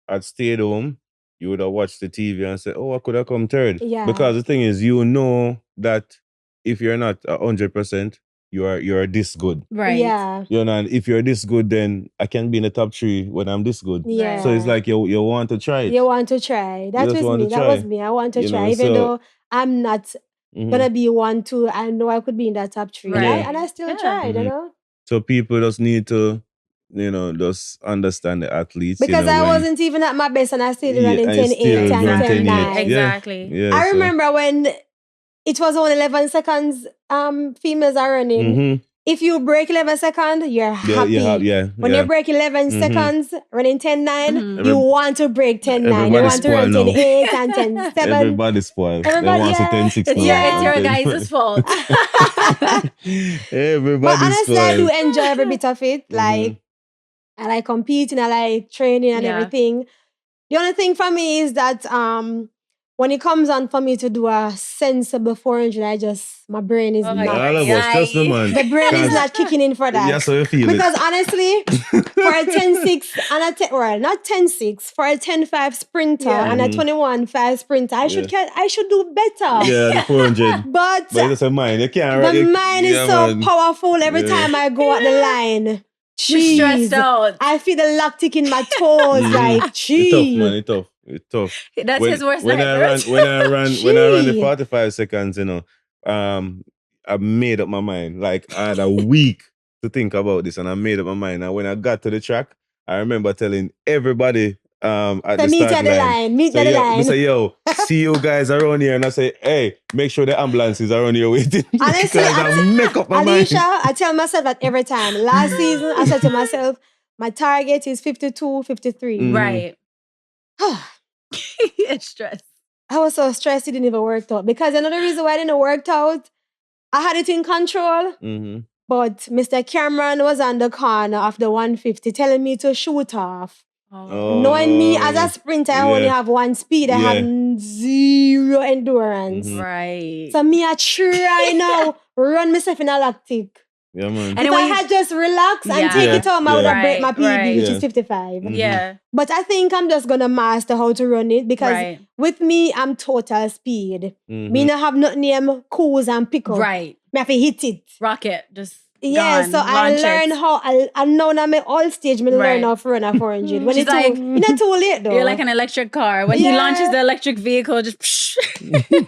had stayed home, you would have watched the TV and said, "Oh, I could have come third." Yeah. Because the thing is, you know that if you're not 100%, you're this good. Right. Yeah. You know, and if you're this good, then I can be in the top 3 when I'm this good. Yeah. So it's like you want to try it. You want to try. That just was want me. to That was try. me. I want to You try. know, Even so- though I'm not gonna be 1, 2, I know I could be in that top 3. Right. Right? And I still Yeah. tried, you know? So people just need to, just understand the athletes. Because you know, I when- wasn't even at my best and I still Yeah, running and 10, still 8 and run 10, 10, 9. Yeah. Exactly. Yeah, I so- remember when it was only 11 seconds females are running. Mhm. If you break 11 seconds, you're happy. When you break 11 seconds, running 10-9, you want to break 10-9. You Everybody's want to run spoiled now. 10-8 and 10-7. Everybody's spoiled. Everybody- they want to yeah. 10-6 It's now. your guys' fault. Everybody's But honestly, I do spoiled. enjoy every bit of it. Like, I like competing, I like training and Yeah. everything. The only thing for me is that when it comes on for me to do a sensible 400, my brain is Oh, not. All of us, trust me, man. The brain is 'Cause- not kicking in for that. Yeah, so you feel Because it. honestly, for a 10-6 and a 10, well, not 10-6, for a 10-5 sprinter Yeah. and a 21-5 sprinter, I should do better. Yeah, the 400. But But it's a mind. You can't the you- mind is yeah, so man. powerful every Yeah. time I go at the line. You're stressed Jeez. out. I feel the lactic in my toes, like, It's tough, jeez. man. It's tough. It's tough. That's his worst when I nightmare. ran when I ran the Gee. 45 seconds, I made up my mind. Like I had a week to think about this, and I made up my mind. And when I got to the track, I remember telling everybody at So the meet start at the line. Meet So at the I line. say, yo, see you guys around here, and I say, hey, make sure the ambulances are around here waiting. Honestly, because I make up my Alicia, mind. I tell myself that every time. Last season, I said to myself, my target is 52, 53. Mm. Right. It's stress. I was so stressed it didn't even work out. Because another reason why it didn't work out, I had it in control, Mhm. but Mr. Cameron was on the corner of the 150 telling me to shoot off. Oh. Knowing me as a sprinter, I only Yeah. have one speed. I Yeah. have zero endurance. Mhm. Right. So me, I try now, run myself in a lactic. Yeah, man. And If then I when you- had just relaxed and Yeah. take Yeah. it home, I would have Yeah. break my PB, Right. which Yeah. is 55. Mhm. Yeah. But I think I'm just gonna master how to run it because Right. with me, I'm total speed. Mhm. Me not have nothing name cruise and pick up. Right. Me have to hit it. Rocket. Just Yeah, gone. so I Launch learn it. how I know now my all stage me Right. learn how to run a 400. When She's it's like, not too late though. You're like an electric car. When he Yeah. launches the electric vehicle, just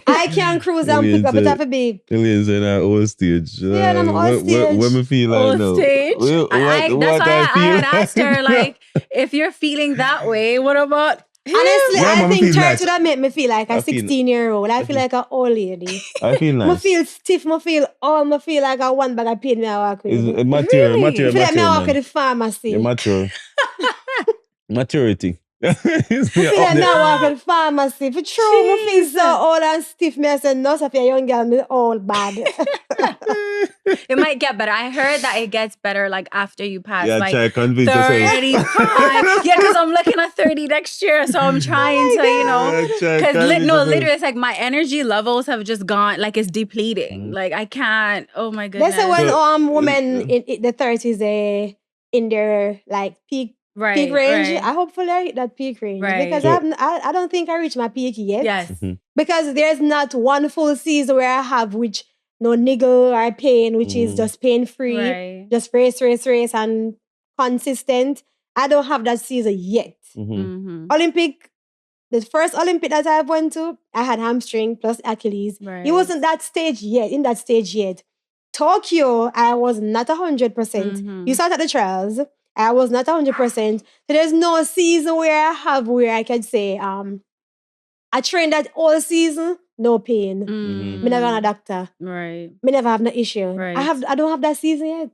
I can cruise and pick up, it have to be. Millions in our old stage. Yeah, I'm old stage. What me feel like old now? stage. What That's why I feel had asked her, like, if you're feeling that way, what about him? Honestly, Yeah, I man, I think feel church nice. would have made me feel like a I feel- 16-year-old. I feel like an old lady. I feel I nice. feel stiff, I feel like I one bag of paid me I walk with. It's I mature, Really? mature, feel like me I mature, walk man. at the pharmacy. You're mature. Maturity. I feel like now I walk in pharmacy. For true, my face so old and stiff. Me I said, no, Sophia, young girl, me all bad. It might get better. I heard that it gets better like after you pass Yeah, like try convince 35. yourself. Yeah, because I'm looking at 30 next year. So I'm trying to, you know, Yeah, try because convince yourself. literally it's like my energy levels have just gone, like it's depleting. Like I can't, oh my They goodness. say when So, women in the 30s in their like peak range, I hopefully I hit that peak range because So- I don't think I reached my peak yet. Yes. Because there's not one full season where I have which no niggle or pain, which is just pain free, just race and consistent. I don't have that season yet. Olympic, the first Olympic that I went to, I had hamstring plus Achilles. It wasn't that stage yet. Tokyo, I was not 100%. You started the trials. I was not 100%. So there's no season where I can say, I trained that all season, no pain. Me never gonna doctor. Right. Me never have no issue. Right. I don't have that season yet.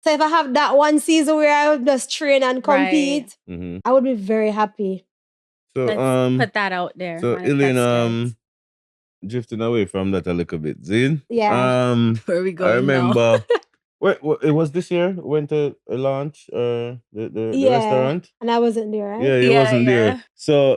So if I have that one season where I just train and compete, I would be very happy. So Let's put that out there. So Elaine, drifting away from that a little bit, Zin. Yeah. Where we going I remember. now? What it was this year? Went to a launch, the restaurant. And I wasn't there, right? Yeah, you wasn't there. So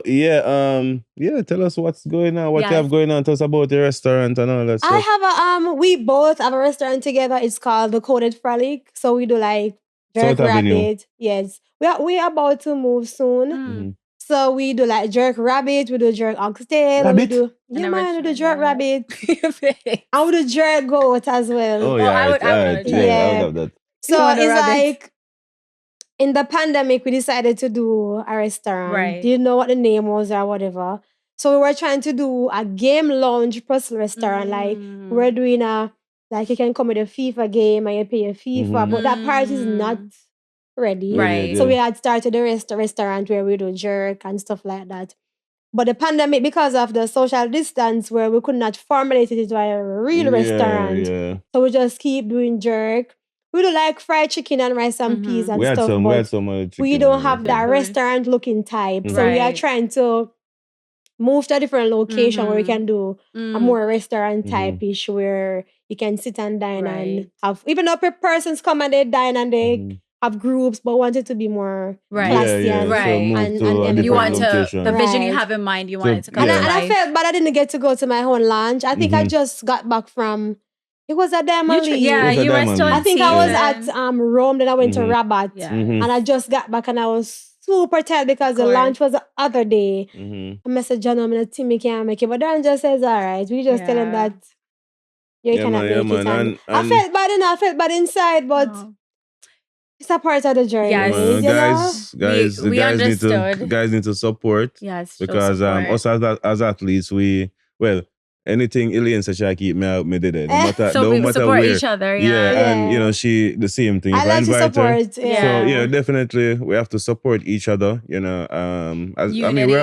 tell us what's going on. What you have going on? Tell us about the restaurant and all that stuff. I have we both have a restaurant together. It's called the Coded Frolic. So we do like jerk rabbit. Yes. We are about to move soon. So we do like jerk rabbit, we do jerk oxtail, Rabbit? we do jerk rabbit. And we do jerk goat as well. Oh yeah, I would love that. So it's like in the pandemic, we decided to do a restaurant. Right. Didn't know what the name was or whatever. So we were trying to do a game lounge plus restaurant. Like we're doing like you can come with a FIFA game and you pay a FIFA, but that part is not ready. Right. So we had started a restaurant where we do jerk and stuff like that. But the pandemic, because of the social distance, where we could not formulate it into a real restaurant. Yeah. So we just keep doing jerk. We do like fried chicken and rice and peas and stuff. We had some chicken. We don't have that restaurant looking type. So we are trying to move to a different location where we can do a more restaurant type-ish where you can sit and dine and have, even though persons come and they dine and they have groups, but want it to be more classy and you want the vision you have in mind, you want it to come to life. And I felt bad I didn't get to go to my own lunch. I think I just got back from, it was a Diamond League. Yeah, you were still I think I was at Rome, then I went to Rabat. And I just got back and I was super tired because the lunch was the other day. I messaged John, I'm going to Timmy can't make it. But Dan just says, all right, we just tell him that you cannot make it. And I felt bad enough, I felt bad inside, but it's a part of the journey. Yes. Guys, we understood. Guys need to support. Yes, because us as athletes, anything Elaine said, she keep me did it. No matter support where. each other. And she the same thing. I like to support. So definitely we have to support each other. We're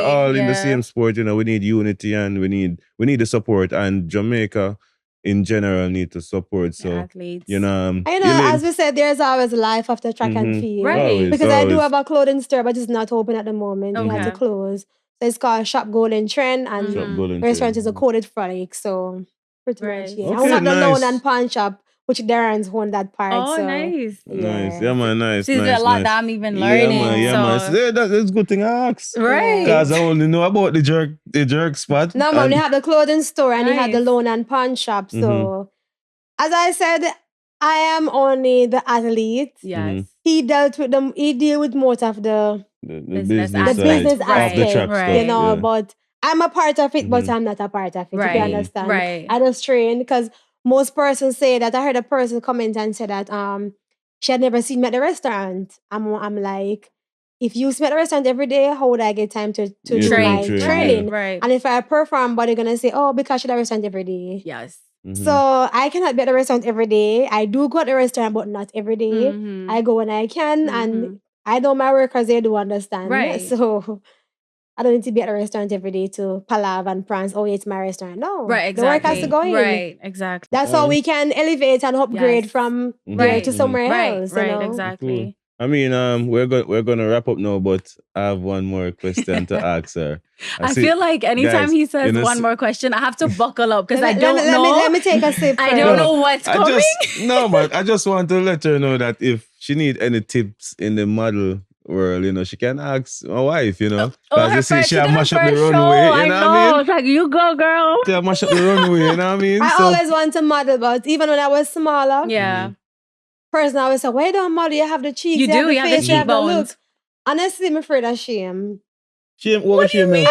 all in the same sport. We need unity and we need the support. And Jamaica in general need to support. So athletes. As we said, there's always life after track and field. Right. Always, because I do have a clothing store, but it's not open at the moment. Okay. We had to close. So it's called Shop Golden Trend, and the restaurant is a Coded Frolic. So pretty much, yeah. Okay, I have the loan and pawn shop, which Darren's won that part. Oh, so, nice. Nice. Yeah, man, nice. There's a lot that I'm even learning. Man. That's a good thing I asked. Right. Because I only know about the jerk spot. No, man, we have the clothing store and he had the loan and pawn shop. So, as I said, I am only the athlete. Yes. He dealt with them. He deal with most of the business aspect, of the track stuff, but I'm a part of it, but I'm not a part of it, if you understand. Right. I just train because most persons say that. I heard a person comment and say that she had never seen me at the restaurant. I'm like, if you see me at the restaurant every day, how would I get time to do my training? Right. And if I perform, but they're gonna say, oh, because she's at the restaurant every day. Yes. So I cannot be at the restaurant every day. I do go at the restaurant, but not every day. I go when I can, and I know my workers, they do understand. Right. So I don't need to be at the restaurant every day to palaver and prance. Oh, it's my restaurant. No. Right, exactly. The work has to go in. Right, exactly. That's how we can elevate and upgrade from there to somewhere else. Right, exactly. I mean, we're gonna wrap up now, but I have one more question to ask her. I feel like anytime guys, he says one more question, I have to buckle up because I don't know. Let me take a sip. I don't know what's coming. But I just want to let her know that if she need any tips in the model world, you know, she can ask my wife, you know. Because you see, she have mashed up the runway, you know what I mean? It's like, you go, girl. She have mashed up the runway, you know what I mean? I always want to model, but even when I was smaller, person always say, why don't model? You have the cheeks, you have the face, you have the look. Honestly, I'm afraid of shame. Shame? What do you mean?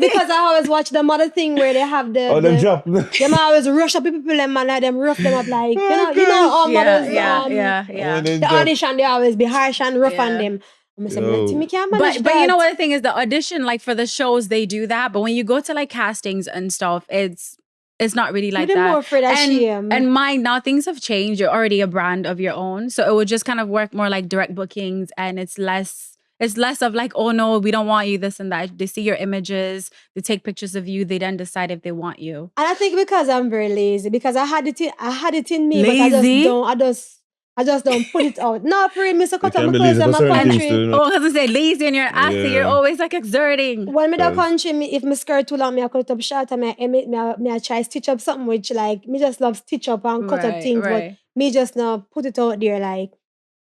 Because I always watch the model thing where they have the drop. Them always rush up people and man, like them rough them up like, all models, the audition, they always be harsh and rough on them. But you know what the thing is, the audition, like for the shows, they do that. But when you go to like castings and stuff, it's not really like that. More afraid of shame. And mine, now things have changed. You're already a brand of your own. So it would just kind of work more like direct bookings, and it's less of like, oh no, we don't want you, this and that. They see your images, they take pictures of you, they then decide if they want you. And I think because I'm very lazy, because I had it in me, lazy? but I just don't put it out. No, for me, so cut out my clothes in my country. Oh, because I say lazy and you're assy, you're always like exerting. When me the country, if my skirt too long, me I cut up short and me I try stitch up something which like me just love stitch up and cut up things, but me just now put it out there like.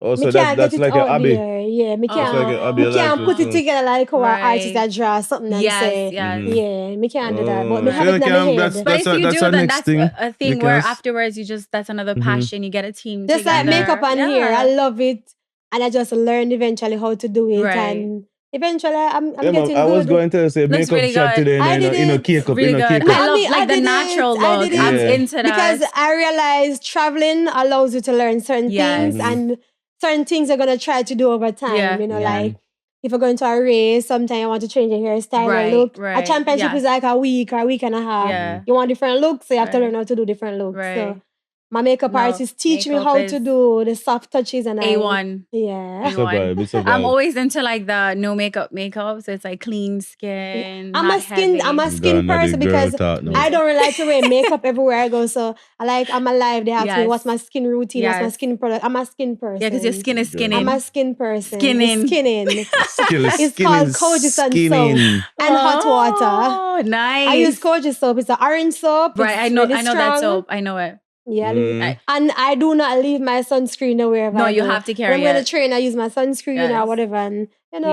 Oh, so that's like your hobby. Yeah, me can't put it together like how an artist that draw something and say, yeah, me can't do that. But me have it in my head. But if you do, then that's a thing where afterwards you just, that's another passion. You get a team just together. like makeup and hair. I love it. And I just learned eventually how to do it. And eventually I'm getting good. I was going to say makeup really shot today and cake up. Really good. I love like the natural look. I'm into that. Because I realized traveling allows you to learn certain things and certain things you're going to try to do over time, like if you're going to a race, sometimes you want to change your hairstyle or look. A championship is like a week or a week and a half. You want different looks, so you have to learn how to do different looks. So my makeup artist teach me how to do the soft touches and A1. Yeah. It's a vibe. I'm always into like the no makeup, so it's like clean skin. I'm a skin person because I don't really like to wear makeup everywhere I go. So I'm alive. They ask me what's my skin routine, what's my skin product. I'm a skin person. Yeah, because your skin is skinning. I'm a skin person. Skinning. It's called Kojisan soap and hot water. Oh, nice. I use Koji soap. It's an orange soap. Right, I know that soap. I know it. Yeah, and I do not leave my sunscreen nowhere. No, you have to carry it. When I'm going to train, I use my sunscreen or whatever, and and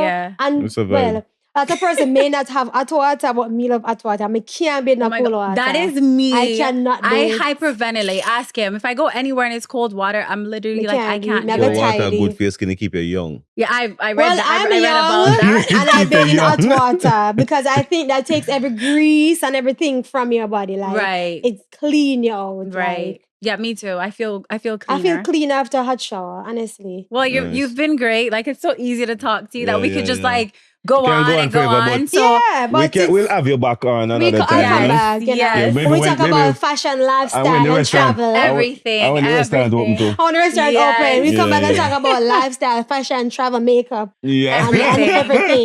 that person may not have hot water, but me love hot water. I can't be in a cold water. That is me. I cannot do it. Hyperventilate. Ask him. If I go anywhere and it's cold water, I'm literally I can't do it. Water good for your skin to keep you young. Yeah, I read that. I read about that. And I've been in hot water because I think that takes every grease and everything from your body. Like, it's clean you out. Right. Like, yeah, me too. I feel cleaner. I feel clean after a hot shower, honestly. Well, you've been great. Like, it's so easy to talk to you that we could just like go on. So we'll have you back on another time. Yes. When we talk about fashion, lifestyle, and travel, everything. I want the restaurant open too. I want the restaurant open. We come back and talk about lifestyle, fashion, travel, makeup, everything.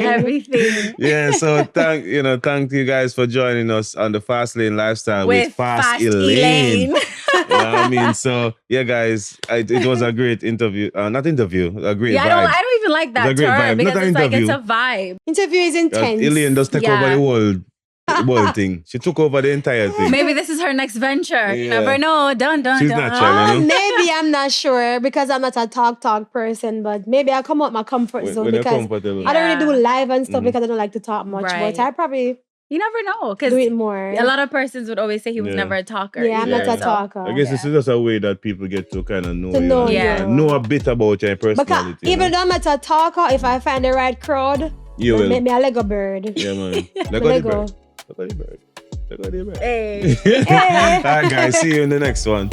Yeah. So thank you guys for joining us on the Fast Lane Lifestyle with Fast Elaine. I mean, so yeah, guys, it was a great interview. Not interview, a great vibe. I don't even like that term because it's like it's a vibe. Interview is intense. Elaine does take over the world thing. She took over the entire thing. Maybe this is her next venture. You never know. Dun. She's natural, maybe I'm not sure because I'm not a talk person, but maybe I'll come out my comfort zone because I don't really do live and stuff because I don't like to talk much. But I probably... You never know, because do it more. A lot of persons would always say he was never a talker. Yeah, I'm not a talker. I guess this is just a way that people get to kind of know you. Know a bit about your personality. Because even though I'm not a talker, if I find the right crowd, you will make me a Lego bird. Yeah, man. Lego the bird. Hey. All right, guys. See you in the next one.